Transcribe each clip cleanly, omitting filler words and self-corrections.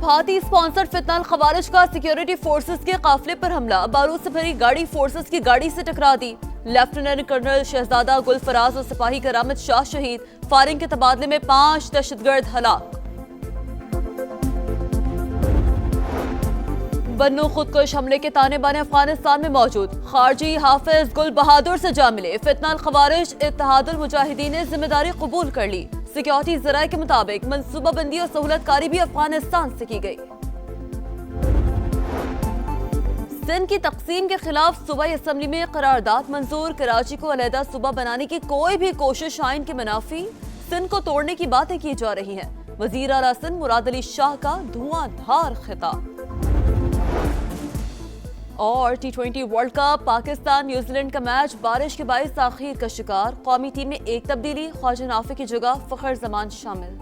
भारतीय स्पॉन्सर्ड फितनाल खवारिज का security forces के काफिले पर हमला। बारूद से भरी गाड़ी फोर्सेस की गाड़ी से टकरा दी। लेफ्टिनेंट कर्नल शहजादा गुल फराज और सिपाही करामत शाह शहीद। फायरिंग के तबादले में 5 दहशतगर्द हलाक। बन्नू खुदकुश हमले के ताने बाने अफगानिस्तान में मौजूद। खारजी हाफिज गुल बहादुर से जा मिले। फितनाल खवारिज इत्तेहादुल मुजाहिदीन ने जिम्मेदारी कबूल कर ली। सिक्योरिटी जराये के मुताबिक मनसूबाबंदी और सहूलतकारी भी अफगानिस्तान से की गई। सिंध की तकसीम के खिलाफ सूबाई असम्बली में करारदाद मंजूर। कराची को अलहदा सूबा बनाने की कोई भी कोशिश आइन के मुनाफी। सिंध को तोड़ने की बातें की जा रही हैं। वजीर आला सिंध मुराद अली शाह का धुआंधार खिताब। और T20 world cup Pakistan New Zealand का मैच बारिश के बायस ताखीर का शिकार। कौमी टीम में एक तब्दीली, ख्वाजा नाफी की जगह फखर जमान शामिल।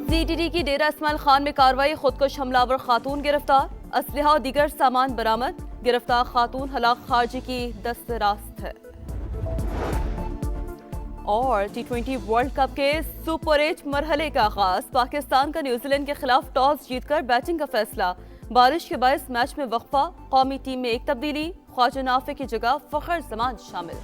CTT की डेरा इस्माइल खान में कार्रवाई। खुदकुश हमलावर खातून गिरफ्तार। असलहा और दीगर सामान बरामद। गिरफ्तार खातून हलाक खारजी की दस्त रास्त है। और T20 वर्ल्ड कप के सुपर 8 मरहले का आगाज। पाकिस्तान का न्यूजीलैंड के खिलाफ टॉस जीतकर बैटिंग का फैसला। बारिश के बायस मैच में वक्फा। कौमी टीम में एक तब्दीली, ख्वाजा नाफे की जगह फखर जमान शामिल।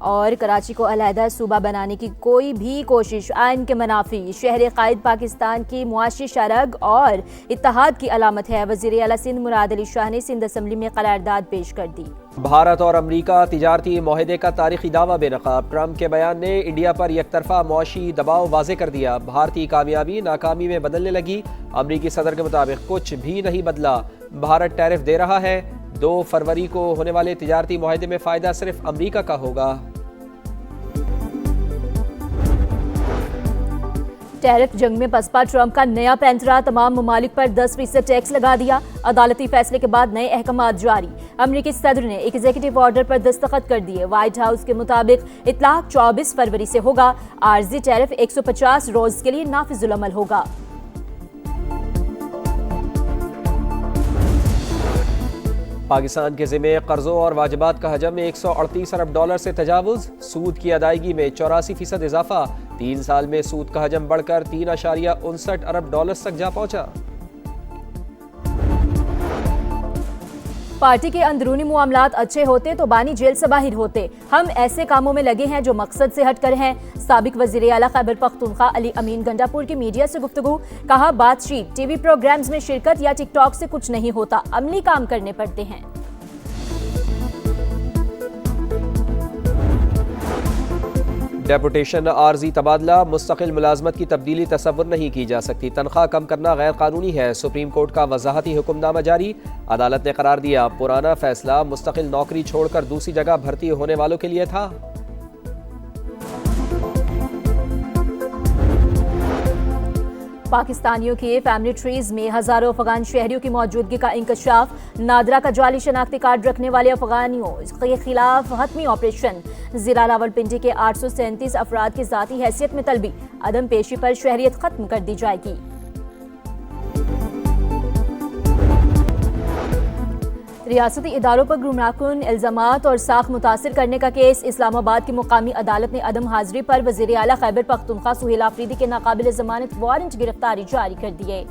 और कराची को अलहदा सूबा बनाने की कोई भी कोशिश आइन के मुनाफी। शहर कायद पाकिस्तान की मुआशी शरग और इत्तेहाद की अलामत है। वज़ीर आला सिंध मुराद अली शाह ने सिंध असम्बली में करारदाद पेश कर दी। भारत और अमरीका तिजारती मुआहदे का तारीखी दावा बेनकाब। ट्रंप के बयान ने इंडिया पर एकतरफा मुआशी दबाव वाज़े कर दिया। भारतीय कामयाबी नाकामी में बदलने लगी। अमरीकी सदर के मुताबिक कुछ भी नहीं बदला। भारत टैरिफ दे रहा है। 2 फरवरी को होने वाले तिजारती मुआहदे में फ़ायदा सिर्फ अमरीका का होगा। टैरिफ जंग में पसपा ट्रंप का नया पैंतरा। तमाम ममालिक पर 10% टैक्स लगा दिया। अदालती फैसले के बाद नए अहकामात जारी। अमरीकी सदर ने एग्जीक्यूटिव ऑर्डर पर दस्तखत कर दिए। व्हाइट हाउस के मुताबिक इतलाक 24 फरवरी से होगा। आर्जी टैरिफ 150 रोज के लिए नाफिजुल अमल होगा। पाकिस्तान के ज़िम्मे कर्जों और वाजिबात का हजम में 138 अरब डॉलर से तजावुज़। सूद की अदायगी में 84% इजाफा। 3 साल में सूद का हजम बढ़कर 3.59 अरब डॉलर तक जा पहुंचा। पार्टी के अंदरूनी मामलात अच्छे होते तो बानी जेल से बाहर होते। हम ऐसे कामों में लगे हैं जो मकसद से हटकर हैं। साबिक वजीर आला खैबर पख्तूनख्वा अली अमीन गंडापुर की मीडिया से गुफ्तगू। कहा, बातचीत, टीवी प्रोग्राम्स में शिरकत या टिकटॉक से कुछ नहीं होता, अमली काम करने पड़ते हैं। डेपुटेशन आर्जी तबादला। मुस्तकिल मुलाजमत की तब्दीली तसव्वुर नहीं की जा सकती। तनख्वाह कम करना गैर कानूनी है। सुप्रीम कोर्ट का वजाहती हुक्मनामा जारी। अदालत ने करार दिया, पुराना फैसला मुस्तकिल नौकरी छोड़कर दूसरी जगह भर्ती होने वालों के लिए था। पाकिस्तानियों के फैमिली ट्रीज में हजारों अफगान शहरियों की मौजूदगी का इंकशाफ। नादरा का जाली शनाख्ती कार्ड रखने वाले अफगानियों के खिलाफ हतमी ऑपरेशन। जिला रावलपिंडी के 837 अफराद की जाती हैसियत में तलबी। अदम पेशी पर शहरियत खत्म कर दी जाएगी। रियासती इदारों पर गुमराहकुन इल्जामात और साख मुतासिर करने का केस। इस्लामाबाद की मुकामी अदालत ने अदम हाजिरी पर वज़ीर आला खैबर पख्तूनख्वा सुहेल आफरीदी के नाकाबिल जमानत वारंट गिरफ्तारी जारी कर दिए।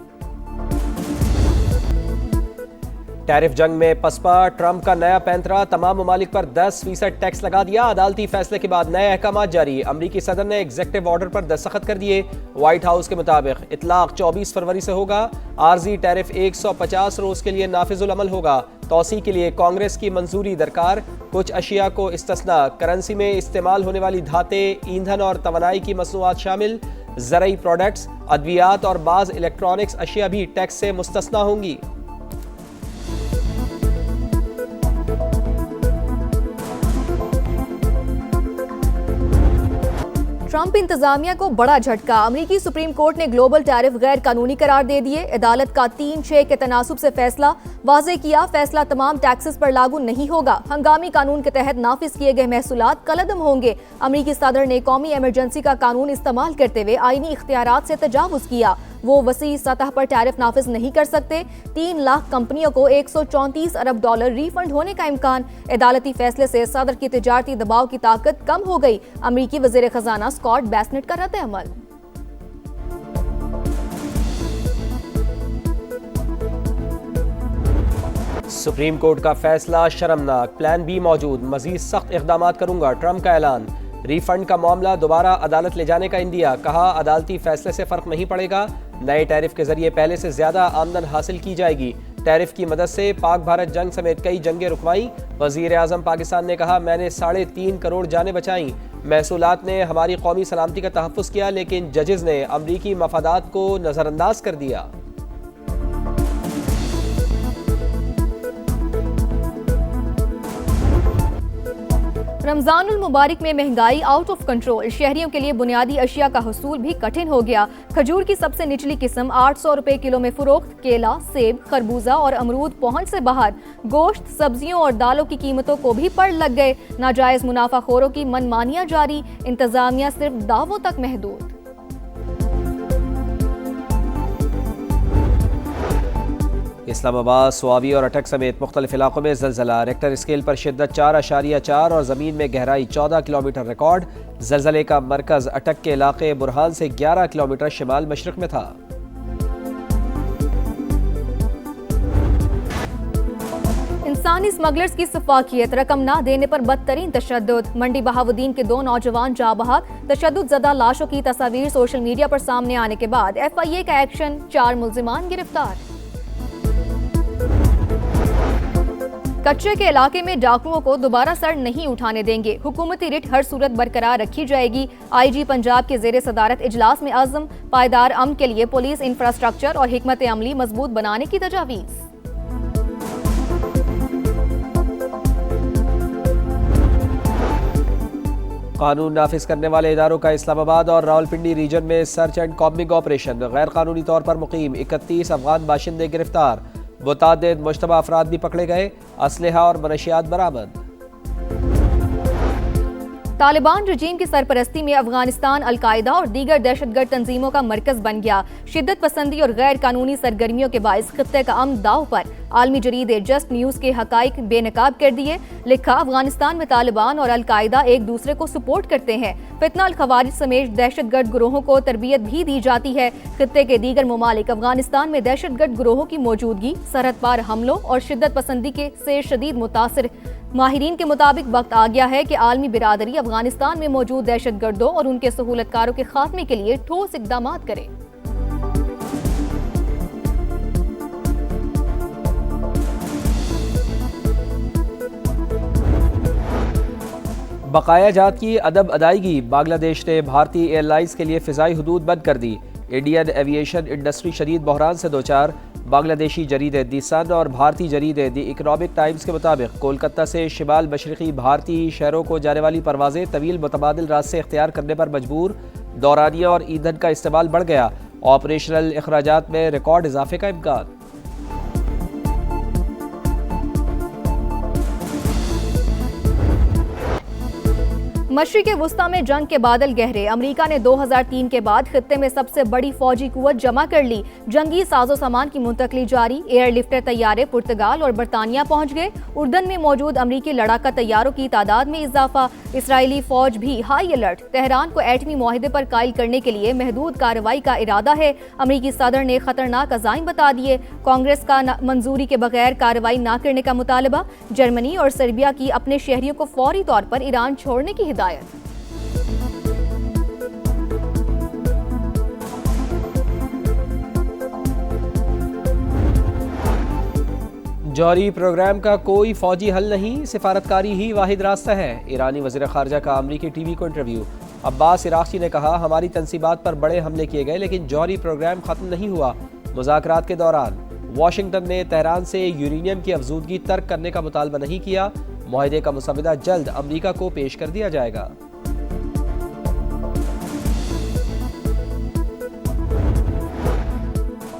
टैरिफ जंग में पसपा ट्रंप का नया पैंतरा। तमाम ममालिक पर 10% टैक्स लगा दिया। अदालती फैसले के बाद नए अहकामात जारी। अमरीकी सदर ने एग्जीक्यूटिव ऑर्डर पर दस्तखत कर दिए। व्हाइट हाउस के मुताबिक इतलाक 24 फरवरी से होगा। आर्जी टैरिफ 150 रोज के लिए नाफिजुल अमल होगा। तौसी के लिए कांग्रेस की मंजूरी दरकार। कुछ अशिया को इस्तिस्ना। करेंसी में इस्तेमाल होने वाली धाते, ईंधन और तवानाई की मसनूआत शामिल। ज़रई प्रोडक्ट्स, अद्वियात और बाज़ इलेक्ट्रॉनिक्स अशिया भी टैक्स से मुस्तस्ना होंगी। ट्रंप इंतजामिया को बड़ा झटका। अमेरिकी सुप्रीम कोर्ट ने ग्लोबल टैरिफ गैर कानूनी करार दे दिए। अदालत का 3-6 के तनासुब से फैसला वाज़े किया। फैसला तमाम टैक्सेस पर लागू नहीं होगा। हंगामी कानून के तहत नाफिज किए गए महसूलात कलअदम होंगे। अमेरिकी सदर ने कौमी इमरजेंसी का कानून इस्तेमाल करते हुए आईनी इख्तियारात से तजावुज किया। वो वसी सतह पर टैरिफ नाफिज नहीं कर सकते। 3 लाख कंपनियों को 134 अरब डॉलर रिफंड होने का इम्कान। अदालती फैसले से सदर की तिजारती दबाव की ताकत कम हो गई। अमेरिकी वज़ीर खजाना स्कॉट लॉर्ड बैसनेट का रद्द अमल। सुप्रीम कोर्ट का फैसला शर्मनाक, प्लान बी मौजूद, मजीद सख्त इकदाम करूंगा, ट्रंप का ऐलान। रिफंड का मामला दोबारा अदालत ले जाने का इंदिया, कहा अदालती फैसले से फर्क नहीं पड़ेगा, नए टैरिफ के जरिए पहले से ज्यादा आमदन हासिल की जाएगी। टैरिफ की मदद से पाक भारत जंग समेत कई जंगें रुकवाई। वजीर आजम पाकिस्तान ने कहा मैंने 3.5 करोड़ जानें बचाई। महसूलात ने हमारी कौमी सलामती का तहफ़्फ़ुज़ किया, लेकिन जजेस ने अमरीकी मफादात को नज़रअंदाज कर दिया। रमजानुल मुबारक में महंगाई आउट ऑफ कंट्रोल, शहरियों के लिए बुनियादी अशिया का हुसूल भी कठिन हो गया। खजूर की सबसे निचली किस्म 800 रुपए किलो में फरोख्त, केला, सेब, खरबूजा और अमरूद पहुंच से बाहर। गोश्त, सब्जियों और दालों की कीमतों को भी पड़ लग गए। नाजायज मुनाफाखोरों की मनमानियां जारी, इंतजामिया सिर्फ दावों तक महदूद। इस्लामाबाद, स्वाबी और अटक समेत मुख्तलिफ इलाकों में ज़लज़ला, रेक्टर स्केल पर शिद्दत 4.4 और ज़मीन में गहराई 14 किलोमीटर रिकॉर्ड। ज़लज़ले का मरकज़ अटक के इलाके बुरहान से 11 किलोमीटर शिमाल मशरक़ में था। इंसानी स्मगलर्स की सफाकियत, रकम ना देने पर बदतरीन तशद्दुद। मंडी बहावुद्दीन के 2 नौजवान जा बहक, तशद्दुद ज़दा लाशों की तस्वीर सोशल मीडिया पर सामने आने के बाद FIA का एक्शन, 4 मुल्जिमान गिरफ्तार। कच्चे के इलाके में डाकुओं को दोबारा सर नहीं उठाने देंगे, हुकूमती रिट हर सूरत बरकरार रखी जाएगी। IG पंजाब के ज़ेरे सदारत इजलास में आज़म, पायदार अमन के लिए पुलिस इंफ्रास्ट्रक्चर और हिकमत अमली मजबूत बनाने की तजावीज़। कानून नाफिज करने वाले इदारों का इस्लामाबाद और रावलपिंडी रीजन में सर्च एंड कॉम्बिंग ऑपरेशन, गैर कानूनी तौर पर मुकीम 31 अफगान बाशिंदे गिरफ्तार, मुतादिद मुश्तबा अफराद भी पकड़े गए, असलहा और मनशियात बरामद। तालिबान रजीम की सरपरस्ती में अफगानिस्तान अलकायदा और दीगर दहशतगर्द तंजीमों का मरकज बन गया। शिद्दत पसंदी और गैर कानूनी सरगर्मियों के बायस खित्ते का अमन दाव पर। आलमी जरीदे जस्ट न्यूज के हकाइक बेनकाब कर दिए। लिखा अफगानिस्तान में तालिबान और अलकायदा एक दूसरे को सपोर्ट करते हैं। फितना अल खवारिज समेत दहशतगर्द ग्रोहों को तरबियत भी दी जाती है। खित्ते के दीगर ममालिक अफगानिस्तान में दहशतगर्द ग्रोहों की मौजूदगी, सरहद पार हमलों और शिद्दत पसंदी के से शदीद मुतासिर। माहिरीन के मुताबिक वक्त आ गया है कि आलमी बिरादरी अफगानिस्तान में मौजूद दहशतगर्दों और उनके सहूलतकारों के खात्मे के लिए ठोस इकदाम करे। बकाया जात की अदब अदायगी, बांग्लादेश ने भारतीय एयरलाइंस के लिए फ़िज़ाई हदूद बंद कर दी। इंडियन एविएशन इंडस्ट्री शदीद बहरान से दोचार। बांग्लादेशी जरीदे दी सन और भारतीय जरीदे दी इकनॉमिक टाइम्स के मुताबिक कोलकाता से शिमाल मशरक़ी भारतीय शहरों को जाने वाली परवाजें तवील मुतबादिल रास्ते इख्तियार करने पर मजबूर। दौरानिया और ईंधन का इस्तेमाल बढ़ गया। ऑपरेशनल अखराजात में रिकॉर्ड इजाफे का इम्कान। मशरिक़ वुस्ता में जंग के बादल गहरे। अमेरिका ने 2003 के बाद खित्ते में सबसे बड़ी फौजी कुव्वत जमा कर ली। जंगी साजो सामान की मुंतकली जारी। एयरलिफ्टर तैयारे पुर्तगाल और बरतानिया पहुंच गए। उर्दन में मौजूद अमरीकी लड़ाका तैयारों की तादाद में इजाफा। इसराइली फौज भी हाई अलर्ट। तेहरान को एटमी मुआहिदे पर कायल करने के लिए महदूद कार्रवाई का इरादा है। अमरीकी सदर ने खतरनाक अज़ाइम बता दिए। कांग्रेस का मंजूरी के बगैर कार्रवाई न करने का मुतालबा। जर्मनी और सर्बिया की अपने शहरियों को फौरी तौर पर ईरान छोड़ने की हिदायत। जौहरी प्रोग्राम का कोई फौजी हल नहीं, सिफारतकारी ही वाहिद रास्ता है। ईरानी वज़ीर ख़ारजा का अमरीकी टीवी को इंटरव्यू। अब्बास इराक़ी ने कहा हमारी तनसीबात पर बड़े हमले किए गए लेकिन जौहरी प्रोग्राम ख़त्म नहीं हुआ। मुज़ाकरात के दौरान वाशिंगटन ने तेहरान से यूरेनियम की अफजूदगी तर्क करने का मुतालबा नहीं किया। मुआहिदे का मुसवदा जल्द अमरीका को पेश कर दिया जाएगा।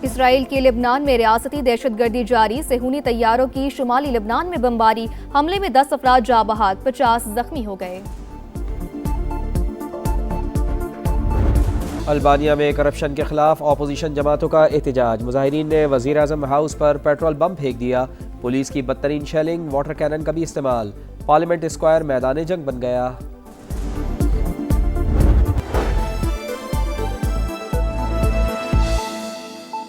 इसराइल के लेबनान में रियासती दहशतगर्दी जारी। सेहूनी तैयारों की शुमाली लेबनान में बमबारी। हमले में 10 अफराद जा बहाक, 50 जख्मी हो गए। अल्बानिया में करप्शन के खिलाफ अपोजिशन जमातों का एहतजाज। मुजाहिरीन ने वज़ीर आज़म हाउस पर पेट्रोल बम फेंक दिया। पुलिस की बदतरीन शेलिंग, वाटर कैनन का भी इस्तेमाल। पार्लियामेंट स्क्वायर मैदान जंग बन गया।